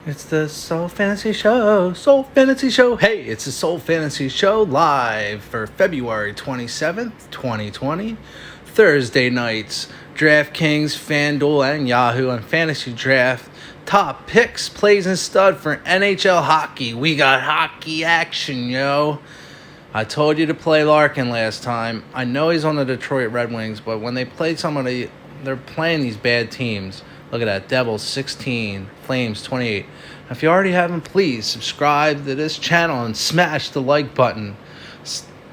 It's the Soul Fantasy Show. Soul Fantasy Show. Hey, it's the Soul Fantasy Show live for February 27th, 2020. Thursday nights, Draftkings Fanduel and Yahoo and Fantasy Draft. Top picks, plays, and stud for NHL hockey. We got hockey action, yo. I told you to play Larkin last time. I know he's on the Detroit Red Wings, but when they play somebody, they're playing these bad teams. Look at that. Devils 16, Flames 28. If you already haven't, please subscribe to this channel and smash the like button.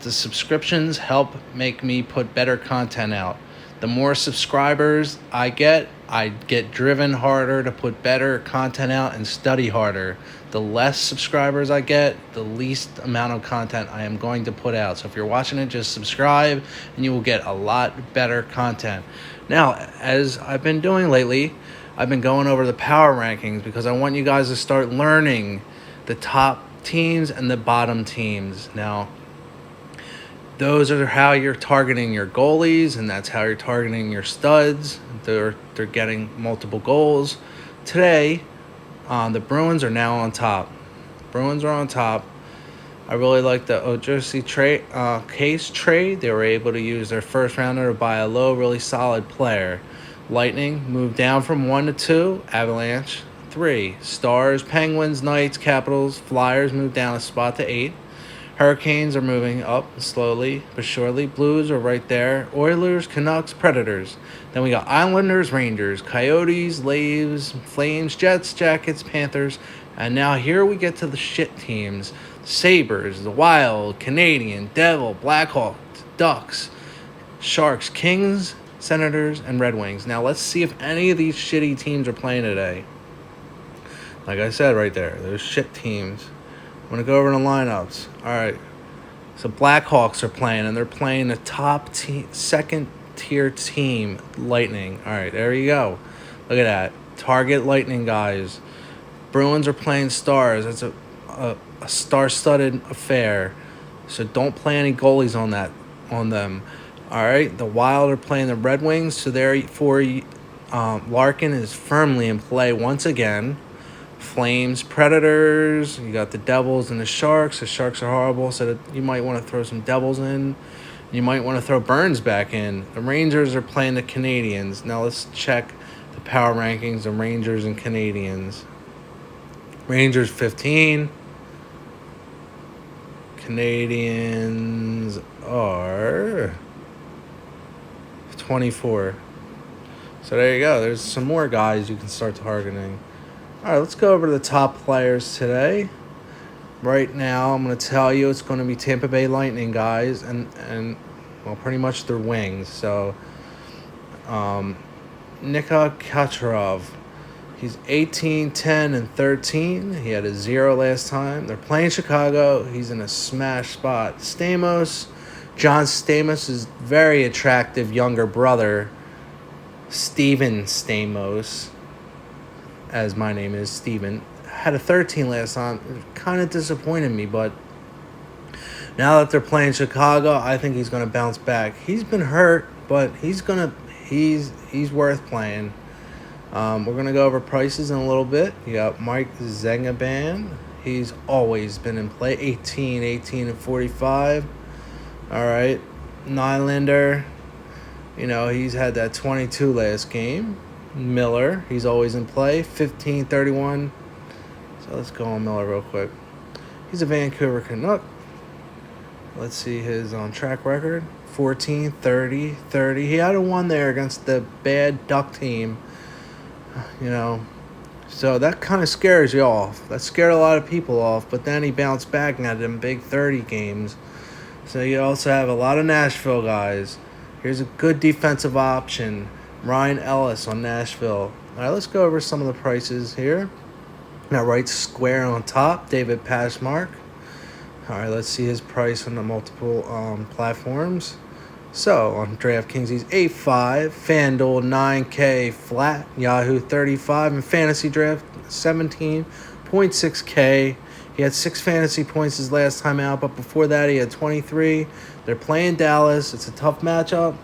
The subscriptions help make me put better content out. The more subscribers I get driven harder to put better content out and study harder. The less subscribers I get, the least amount of content I am going to put out. So if you're watching it, just subscribe and you will get a lot better content. Now, as I've been doing lately, I've been going over the power rankings because I want you guys to start learning the top teams and the bottom teams. Now, those are how you're targeting your goalies, and that's how you're targeting your studs. They're getting multiple goals. Today, the Bruins are now on top. Bruins are on top. I really like the Ojersey case trade. They were able to use their first rounder to buy a low, really solid player. Lightning moved down from 1 to 2. Avalanche 3. Stars, Penguins, Knights, Capitals, Flyers moved down a spot to 8. Hurricanes are moving up slowly but surely. Blues are right there. Oilers, Canucks, Predators. Then we got Islanders, Rangers, Coyotes, Laves, Flames, Jets, Jackets, Panthers. And now here we get to the shit teams. Sabres, the Wild, Canadian, Devil, Blackhawks, Ducks, Sharks, Kings, Senators, and Red Wings. Now let's see if any of these shitty teams are playing today. Like I said right there, those shit teams. I'm going to go over the lineups. All right. So Blackhawks are playing, and they're playing the top second-tier team, Lightning. All right, there you go. Look at that. Target Lightning guys. Bruins are playing Stars. That's a star-studded affair. So don't play any goalies on them. All right. The Wild are playing the Red Wings, so therefore Larkin is firmly in play once again. Flames, Predators, you got the Devils and the Sharks. The Sharks are horrible, so you might want to throw some Devils in. You might want to throw Burns back in. The Rangers are playing the Canadians. Now let's check the power rankings of Rangers and Canadians. Rangers 15. Canadians are 24. So there you go. There's some more guys you can start targeting. All right, let's go over to the top players today. Right now, I'm going to tell you it's going to be Tampa Bay Lightning guys and well, pretty much their wings. So, Nikita Kucherov, he's 18, 10, and 13. He had a 0 last time. They're playing Chicago. He's in a smash spot. John Stamos' very attractive younger brother, Steven Stamos, as my name is Steven, had a 13 last time. It kind of disappointed me, but now that they're playing Chicago, I think he's going to bounce back. He's been hurt, but he's worth playing. We're going to go over prices in a little bit. You got Mike Zengaban. He's always been in play. 18, and 45. All right. Nylander, he's had that 22 last game. Miller, he's always in play, 15, 31. So let's go on Miller real quick. He's a Vancouver Canuck. Let's see his track record. 14, 30, 30. He had a 1 there against the bad Duck team. So that kind of scares you off. That scared a lot of people off. But then he bounced back and had them big 30 games. So you also have a lot of Nashville guys. Here's a good defensive option. Ryan Ellis on Nashville. All right, let's go over some of the prices here. Now, right square on top, David Pasternak. All right, let's see his price on the multiple platforms. So, on DraftKings, he's 8.5, FanDuel 9K flat, Yahoo 35, and Fantasy Draft 17.6K. He had 6 fantasy points his last time out, but before that, he had 23. They're playing Dallas. It's a tough matchup.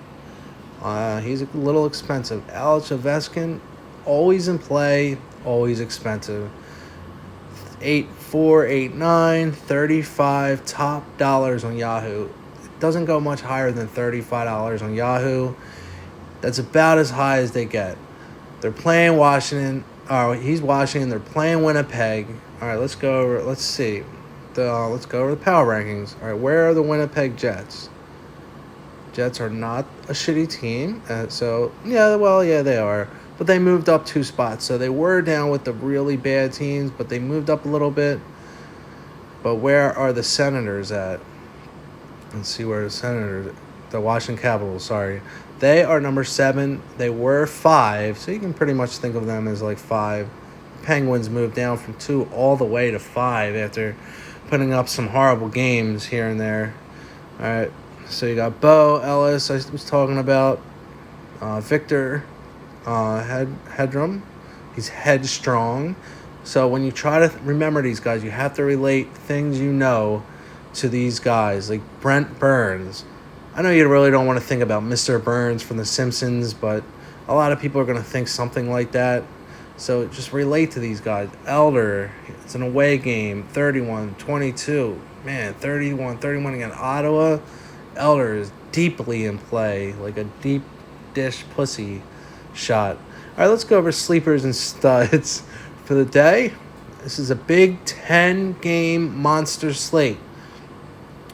He's a little expensive. Alex Ovechkin, always in play, always expensive. 84, 89, 35 top dollars on Yahoo. It doesn't go much higher than $35 on Yahoo. That's about as high as they get. They're playing Washington. He's Washington. They're playing Winnipeg. All right, let's go over. Let's see. Let's go over the power rankings. All right, where are the Winnipeg Jets? Jets are not a shitty team. Yeah, they are. But they moved up 2 spots. So they were down with the really bad teams, but they moved up a little bit. But where are the Senators at? Let's see where the Washington Capitals, sorry. They are number 7. They were 5. So you can pretty much think of them as like 5. Penguins moved down from 2 all the way to 5 after putting up some horrible games here and there. All right. So you got Bo Ellis, I was talking about. Victor Hedrum. He's headstrong. So when you try to remember these guys, you have to relate things you know to these guys. Like Brent Burns. I know you really don't want to think about Mr. Burns from The Simpsons, but a lot of people are going to think something like that. So just relate to these guys. Elder, it's an away game, 31-22. Man, 31 against Ottawa. Elder is deeply in play, like a deep dish pussy shot. All right, let's go over sleepers and studs for the day. This is a Big 10-game monster slate.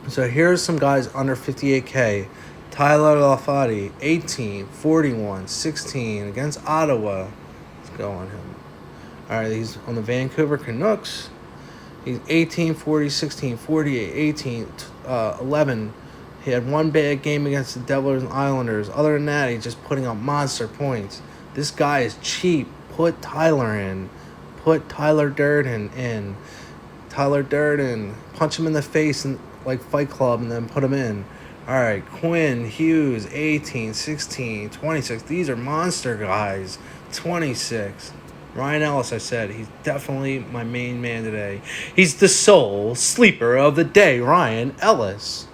So here's some guys under 58K. Tyler Lafati, 18, 41, 16 against Ottawa. Let's go on him. All right, he's on the Vancouver Canucks. He's 18, 40, 16, 48, 18, 11. He had one bad game against the Devils and Islanders. Other than that, he's just putting up monster points. This guy is cheap. Put Tyler in. Put Tyler Durden in. Tyler Durden. Punch him in the face and like Fight Club and then put him in. All right, Quinn Hughes, 18, 16, 26. These are monster guys. 26. Ryan Ellis, I said, he's definitely my main man today. He's the sole sleeper of the day, Ryan Ellis.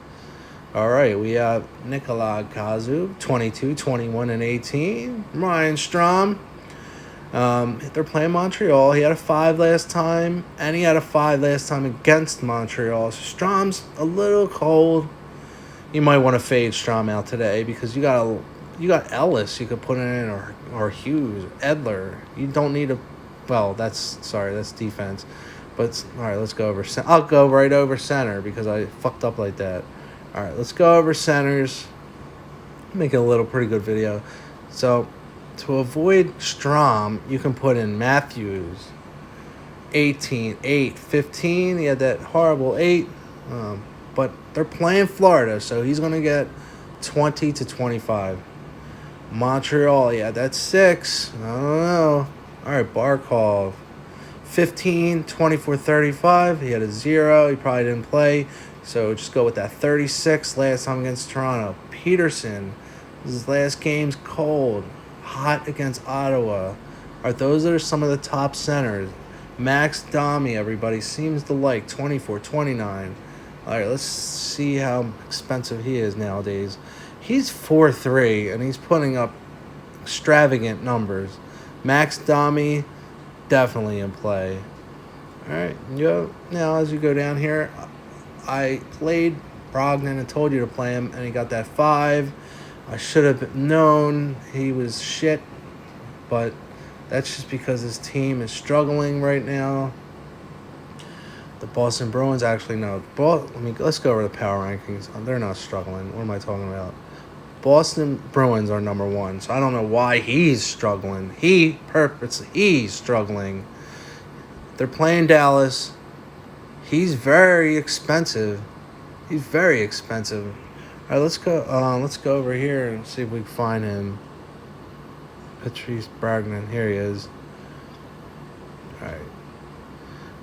All right, we have Nikolai Kazu, 22, 21, and 18. Ryan Strom, they're playing Montreal. He had a 5 last time, and he had a 5 last time against Montreal. So Strom's a little cold. You might want to fade Strom out today because you got Ellis you could put in or Hughes, Edler. You don't need that's defense. But all right, let's go over. I'll go right over center because I fucked up like that. All right, let's go over centers. Making a little pretty good video. So to avoid Strom, you can put in Matthews, 18, 8, 15. He had that horrible 8. But they're playing Florida, so he's going to get 20 to 25. Montreal, yeah, that's 6. I don't know. All right, Barkov, 15, 24, 35. He had a 0. He probably didn't play. So just go with that 36 last time against Toronto. Peterson, his last game's cold. Hot against Ottawa. All right, those are some of the top centers. Max Domi, everybody seems to like, 24, 29. All right, let's see how expensive he is nowadays. He's 4-3, and he's putting up extravagant numbers. Max Domi, definitely in play. All right, now as you go down here, I played Brogdon and told you to play him, and he got that 5. I should have known he was shit, but that's just because his team is struggling right now. The Boston Bruins let's go over the power rankings. They're not struggling. What am I talking about? Boston Bruins are number 1, so I don't know why he's struggling. He's struggling. They're playing Dallas. He's very expensive. All right, let's go over here and see if we can find him. Patrice Brogdon. Here he is. All right.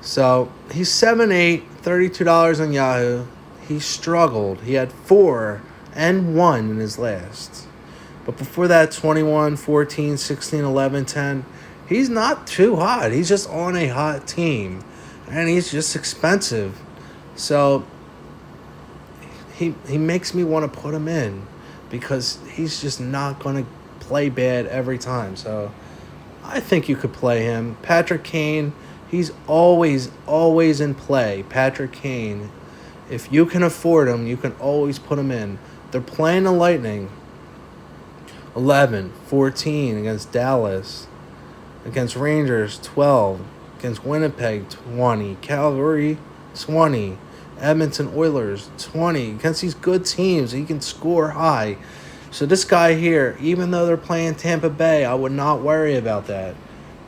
So he's 7'8", $32 on Yahoo. He struggled. He had 4 and 1 in his last. But before that, 21, 14, 16, 11, 10. He's not too hot. He's just on a hot team. And he's just expensive. So he makes me want to put him in because he's just not going to play bad every time. So I think you could play him. Patrick Kane, He's always in play. Patrick Kane. If you can afford him, you can always put him in. They're playing the Lightning. 11-14 against Dallas. Against Rangers, 12. Against Winnipeg, 20. Calgary, 20. Edmonton Oilers, 20. Against these good teams, he can score high. So this guy here, even though they're playing Tampa Bay, I would not worry about that.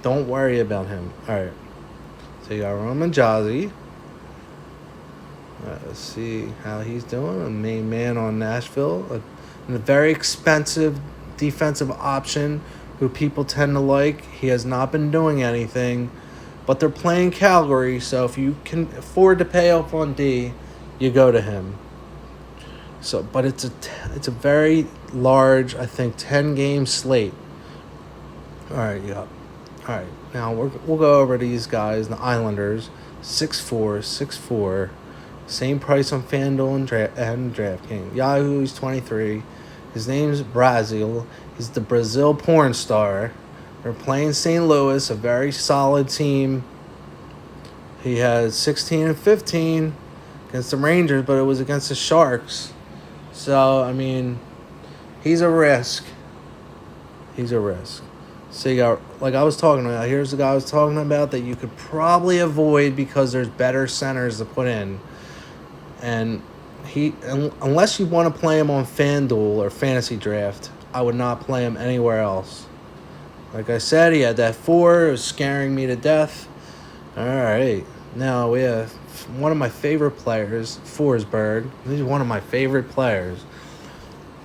Don't worry about him. All right. So you got Roman Jazzy. Let's see how he's doing. A main man on Nashville. A very expensive defensive option who people tend to like. He has not been doing anything. But they're playing Calgary, so if you can afford to pay up on D, you go to him. So, but it's a very large, I think, 10-game slate. All right, yeah. All right, now we'll go over these guys. The Islanders, 6'4", 6'4", same price on FanDuel and DraftKings. Yahoo, he's 23. His name's Brazil. He's the Brazil porn star. They're playing St. Louis, a very solid team. He has 16-15 against the Rangers, but it was against the Sharks. So, I mean, he's a risk. He's a risk. So you got, like I was talking about, here's the guy I was talking about that you could probably avoid because there's better centers to put in. And unless you want to play him on FanDuel or Fantasy Draft, I would not play him anywhere else. Like I said, he had that 4. It was scaring me to death. All right. Now we have one of my favorite players, Forsberg. He's one of my favorite players.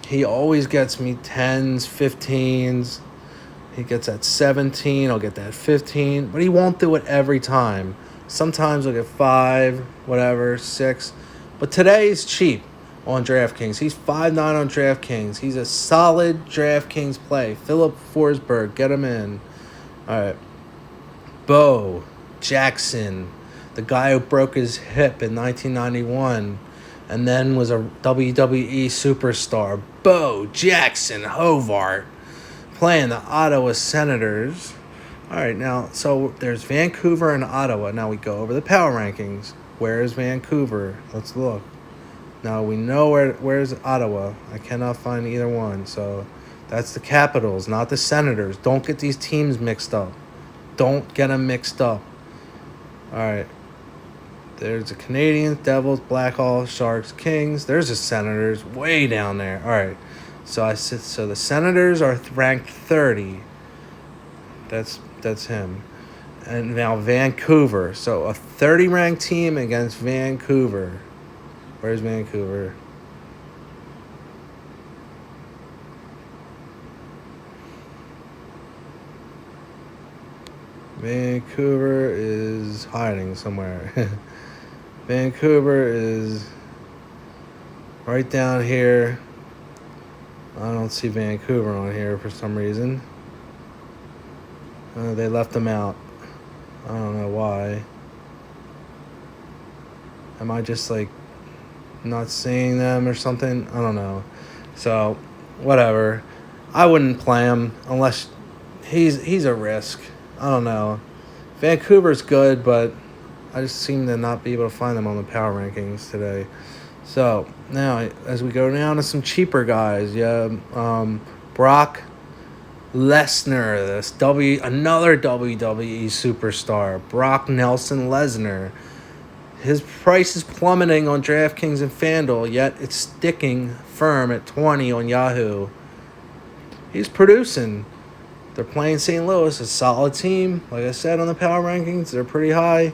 He always gets me 10s, 15s. He gets that 17. I'll get that 15. But he won't do it every time. Sometimes I'll get 5, whatever, 6. But today is cheap on DraftKings. He's 5'9" on DraftKings. He's a solid DraftKings play. Philip Forsberg, get him in. All right. Bo Jackson, the guy who broke his hip in 1991 and then was a WWE superstar. Bo Jackson Hobart playing the Ottawa Senators. All right, now, so there's Vancouver and Ottawa. Now we go over the power rankings. Where is Vancouver? Let's look. Now, we know where's Ottawa. I cannot find either one. So, that's the Capitals, not the Senators. Don't get these teams mixed up. Don't get them mixed up. All right. There's the Canadiens, Devils, Blackhawks, Sharks, Kings. There's the Senators way down there. All right. So the Senators are ranked 30. That's him. And now Vancouver. So a 30-ranked team against Vancouver. Where's Vancouver? Vancouver is hiding somewhere. Vancouver is right down here. I don't see Vancouver on here for some reason. They left them out. I don't know why. Am I just like not seeing them or something? I don't know. So, whatever. I wouldn't play him unless he's a risk. I don't know. Vancouver's good, but I just seem to not be able to find them on the power rankings today. So, now, as we go down to some cheaper guys, Brock Lesner, another WWE superstar, Brock Nelson Lesnar. His price is plummeting on DraftKings and FanDuel, yet it's sticking firm at 20 on Yahoo. He's producing. They're playing St. Louis, a solid team. Like I said on the power rankings, they're pretty high.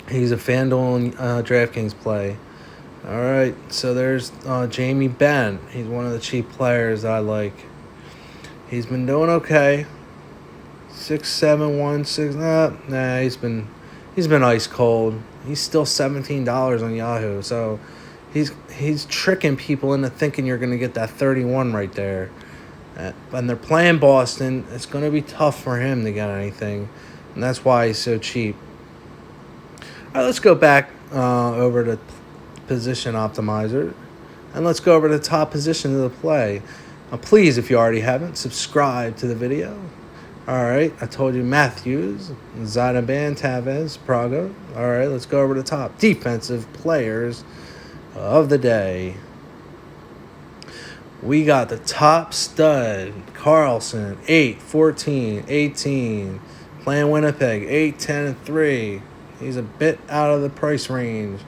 He's a FanDuel and DraftKings play. All right, so there's Jamie Benn. He's one of the cheap players that I like. He's been doing okay. 6-7-1-6. Nah, he's been ice cold. He's still $17 on Yahoo. So he's tricking people into thinking you're going to get that 31 right there. And they're playing Boston. It's going to be tough for him to get anything. And that's why he's so cheap. All right, let's go back over to Position Optimizer. And let's go over to the top position of the play. Please, if you already haven't, subscribe to the video. All right, I told you Matthews, Zidaban, Tavez, Praga. All right, let's go over the top defensive players of the day. We got the top stud, Carlson, 8, 14, 18. Playing Winnipeg, 8, 10, and 3. He's a bit out of the price range.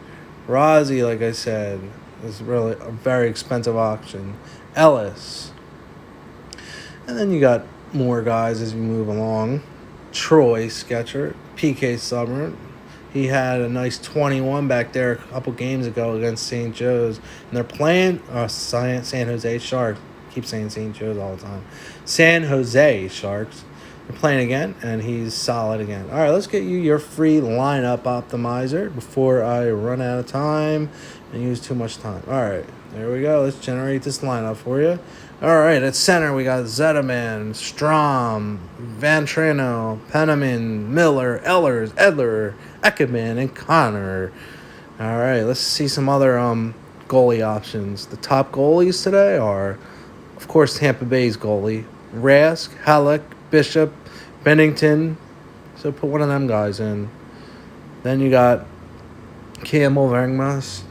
Rozzy, like I said, is really a very expensive option. Ellis. And then you got more guys as you move along. Troy Sketcher, PK Submarine. He had a nice 21 back there a couple games ago against St. Joe's. And they're playing San Jose Sharks. I keep saying St. Joe's all the time. San Jose Sharks. They're playing again, and he's solid again. All right, let's get you your free lineup optimizer before I run out of time and use too much time. All right, there we go. Let's generate this lineup for you. All right, at center, we got Zetterman, Strom, Van Trano, Penniman, Miller, Ehlers, Edler, Eckerman, and Connor. All right, let's see some other goalie options. The top goalies today are, of course, Tampa Bay's goalie, Rask, Halleck, Bishop, Bennington. So put one of them guys in. Then you got Campbell, Vangmas.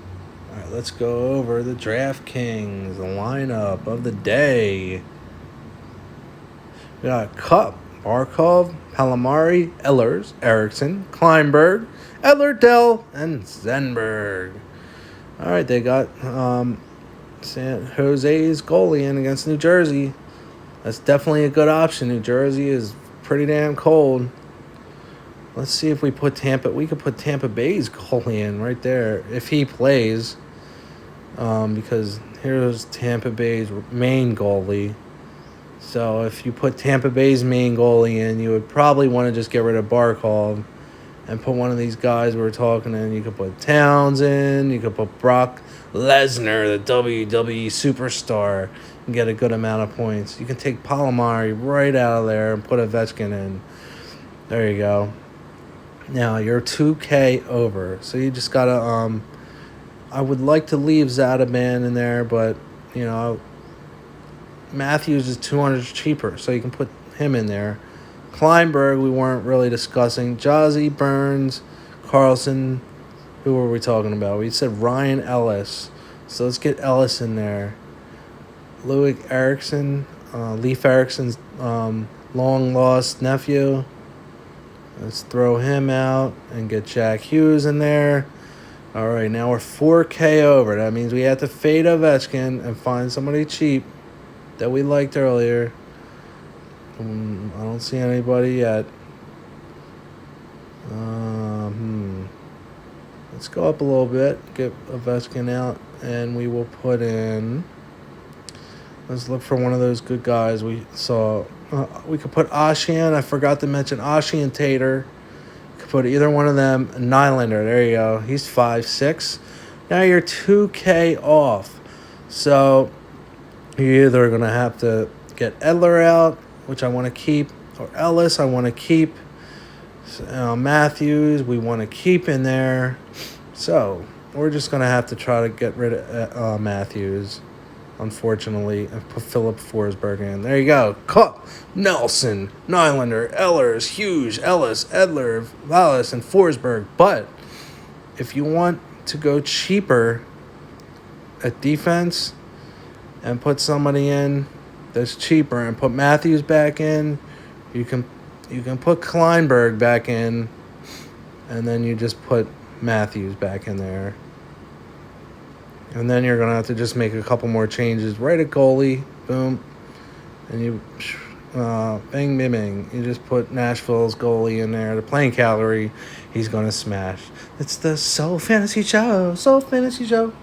All right, let's go over the Draftkings, the lineup of the day. We got Cup, Barkov, Palomari, Ehlers, Eriksson, Kleinberg, Edler, Dell, and Zenberg. All right, they got San Jose's goalie in against New Jersey. That's definitely a good option. New Jersey is pretty damn cold. Let's see if we put we could put Tampa Bay's goalie in right there if he plays. Because here's Tampa Bay's main goalie. So if you put Tampa Bay's main goalie in, you would probably want to just get rid of Barkov and put one of these guys we were talking in. You could put Towns in. You could put Brock Lesner, the WWE superstar, and get a good amount of points. You can take Palomari right out of there and put Ovechkin in. There you go. Now you're 2K over, so you just gotta I would like to leave Zadaban in there, but you know Matthews is 200 cheaper, so you can put him in there. Kleinberg we weren't really discussing. Jazzy, Burns, Carlson. Who were we talking about? We said Ryan Ellis, so let's get Ellis in there. Leif Erikson, Leif Erikson's long lost nephew. Let's throw him out and get Jack Hughes in there. All right, now we're 4K over. That means we have to fade Ovechkin and find somebody cheap that we liked earlier. I don't see anybody yet. Let's go up a little bit, get Ovechkin out, and we will put in. Let's look for one of those good guys we saw. We could put Ashian. I forgot to mention Ashian Tater. Could put either one of them. Nylander. There you go. He's 5'6". Now you're 2K off. So you're either going to have to get Edler out, which I want to keep, or Ellis I want to keep. Matthews we want to keep in there. So we're just going to have to try to get rid of Matthews, unfortunately, and put Philip Forsberg in. There you go. Cup, Nelson, Nylander, Ehlers, Hughes, Ellis, Edler, Vallis, and Forsberg. But if you want to go cheaper at defense and put somebody in that's cheaper and put Matthews back in, you can put Kleinberg back in, and then you just put Matthews back in there. And then you're going to have to just make a couple more changes right at goalie. Boom. And you bang, bang, bang. You just put Nashville's goalie in there. The playing calorie, he's going to smash. It's the Soul Fantasy Show. Soul Fantasy Show.